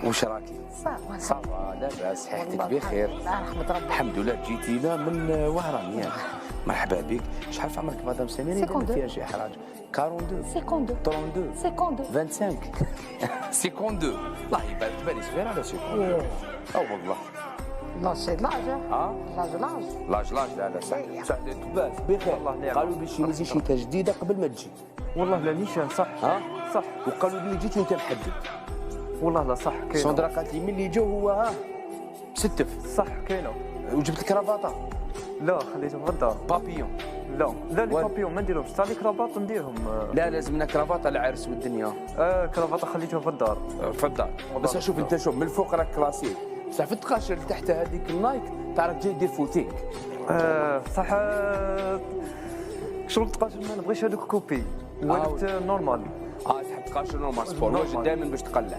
واش راكي؟ صافا لاباس، صحتك بخير؟ نحمد ربي. الحمد لله. جيتينا من وهران ياك؟ مرحبا بك. شحال في عمرك مدام سميرة؟ إذا فيها شي حرج. 42 32 25 52. الله يبارك، تباني صغير على 52. اه والله. لا سي لاج. لاج لا صح صح. تبان بخير. قالوا لي شي ميزي شي جديده قبل ما تجي. والله لا نيشان صح. صح. وقالوا لي جيت وانت محدد. والله لا صح كاينه. سندرا قالت لي ملي جو هو مستف. صح كاينه. وجبت الكرافاطه؟ لا خليتهم في الدار. بابيون؟ لا لي بابيون ما نديرهمش، تاع لي كرافاط نديرهم. لا لازمنا كرافاطه العرس والدنيا. كرافاطه خليتها في الدار. في الدار. بس شوف انت، شوف من الفوق راك كلاسيك، بصح في التقاشر اللي تحت هذيك النايك تعرف جاي دير فوتينغ. صح. شغل تقاشر ما نبغيش هذوك كوبي، ولفت نورمال. تحب تقاشر نورمال سبور، واش دائما باش تقلع.